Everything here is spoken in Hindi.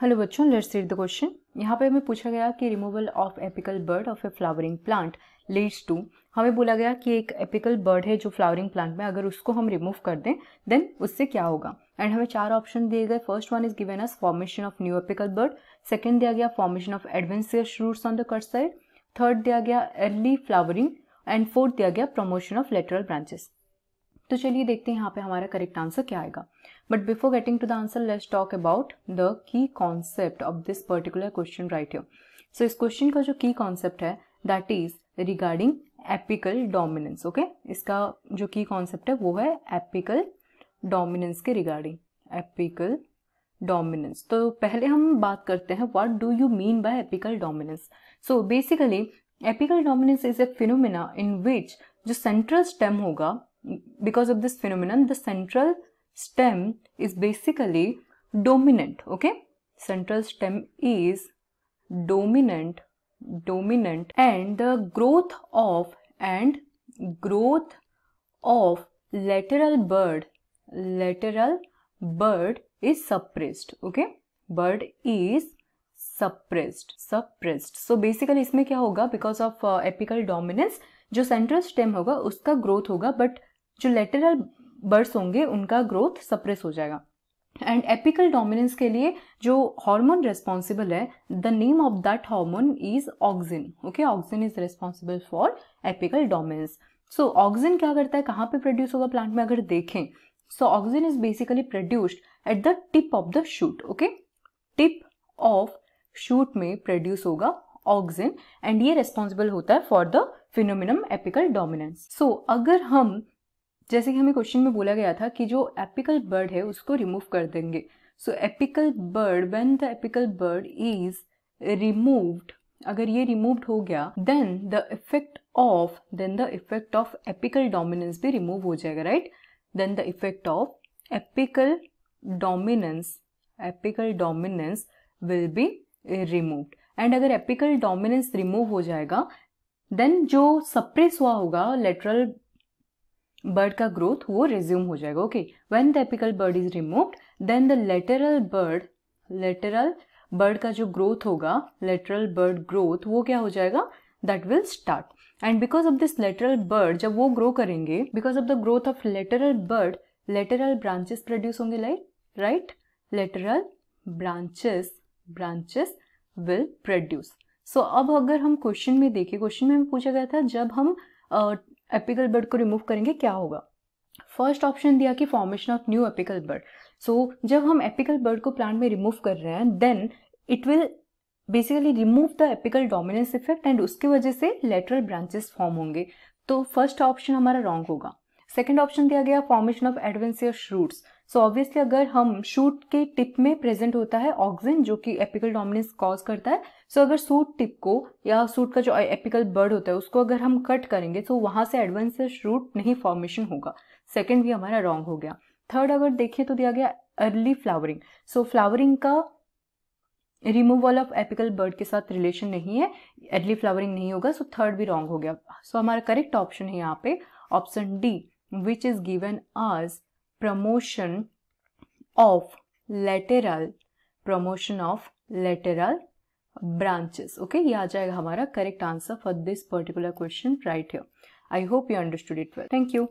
हेलो बच्चों, लेट्स रीड द क्वेश्चन। यहाँ पे हमें पूछा गया कि removal of apical bird of a flowering plant leads to. हमें बोला गया कि एक एपिकल बर्ड है जो फ्लावरिंग प्लांट में, अगर उसको हम रिमूव कर दें देन उससे क्या होगा। एंड हमें 4 ऑप्शन दिए गए। First one is given as formation of new apical bud, second दिया गया formation of adventitious roots on the cut side, third दिया गया अर्ली फ्लावरिंग एंड फोर्थ दिया गया प्रमोशन ऑफ लेटरल ब्रांचेस। तो चलिए देखते हैं यहाँ पे हमारा करेक्ट आंसर क्या आएगा। But before getting to the answer, let's talk about the key concept of this particular question right here. So इस क्वेश्चन का जो की कॉन्सेप्ट है that is regarding apical dominance. Okay, इसका जो की कॉन्सेप्ट है वो है एपिकल डोमिनेंस के रिगार्डिंग। एपिकल डोमिनेंस, तो पहले हम बात करते हैं what do you mean by apical dominance. So basically apical dominance is a phenomena इन विच जो सेंट्रल स्टेम होगा, because of this phenomenon the central stem is basically dominant. Okay, central stem is dominant and the growth of lateral bird is suppressed. Okay, bird is suppressed. So basically इसमें क्या होगा, because of apical dominance जो सेंट्रल स्टेम होगा उसका ग्रोथ होगा, बट जो लेटरल बर्ड्स होंगे उनका ग्रोथ सप्रेस हो जाएगा। एंड एपिकल डोमिनेंस के लिए जो हार्मोन रेस्पॉन्सिबल है, the name of that hormone is auxin. Okay, auxin is responsible for apical dominance. So auxin क्या करता है, कहाँ पे प्रोड्यूस होगा प्लांट में अगर देखें, so auxin is basically produced at the tip of the shoot. Okay, tip of shoot में प्रोड्यूस होगा ऑक्सिन एंड ये रेस्पॉन्सिबल होता है for the phenomenon apical dominance. So अगर हम, जैसे कि हमें क्वेश्चन में बोला गया था कि जो एपिकल बर्ड है उसको रिमूव कर देंगे। So apical bird, when the apical bird is removed, अगर ये रिमूव्ड हो गया then the effect of apical dominance भी रिमूव हो जाएगा, right. Then the effect of apical dominance will be removed. And अगर एपिकल डोमिनेंस रिमूव हो जाएगा देन जो सप्रेस हुआ होगा लेटरल बर्ड का ग्रोथ वो रिज्यूम हो जाएगा। Okay, when the apical bird is removed then the lateral bird का जो ग्रोथ होगा, लेटरल बर्ड ग्रोथ, वो क्या हो जाएगा, that will start. And because of this lateral bird, जब वो ग्रो करेंगे, because of the growth of lateral bird, lateral branches produce होंगे, right. Lateral branches will produce. So अब अगर हम क्वेश्चन में देखें, क्वेश्चन में पूछा गया था जब हम एपिकल बर्ड को रिमूव करेंगे क्या होगा। फर्स्ट ऑप्शन दिया कि formation of new apical bird. So जब हम एपिकल बर्ड को प्लांट में रिमूव कर रहे हैं then it will basically remove the apical dominance effect and उसकी वजह से लेटरल ब्रांचेस फॉर्म होंगे। तो फर्स्ट ऑप्शन हमारा रॉन्ग होगा। सेकेंड ऑप्शन दिया गया formation of adventitious roots. So obviously अगर हम शूट के टिप में प्रेजेंट होता है ऑक्सिन जो कि एपिकल डोमिनेंस कॉज करता है, सो अगर सूट टिप को या सूट का जो एपिकल बर्ड होता है उसको अगर हम कट करेंगे तो वहां से एडवेंसियस रूट नहीं फॉर्मेशन होगा। सेकेंड भी हमारा रॉन्ग हो गया। थर्ड अगर देखें तो दिया गया अर्ली फ्लावरिंग। सो फ्लावरिंग का रिमूवल ऑफ एपिकल बर्ड के साथ रिलेशन नहीं है, अर्ली फ्लावरिंग नहीं होगा। सो थर्ड भी रॉन्ग हो गया। सो हमारा करेक्ट ऑप्शन है यहाँ पे option D, which is given as promotion of lateral branches. Okay, ये आ जाएगा हमारा correct answer for this particular question right here. I hope you understood it well. Thank you.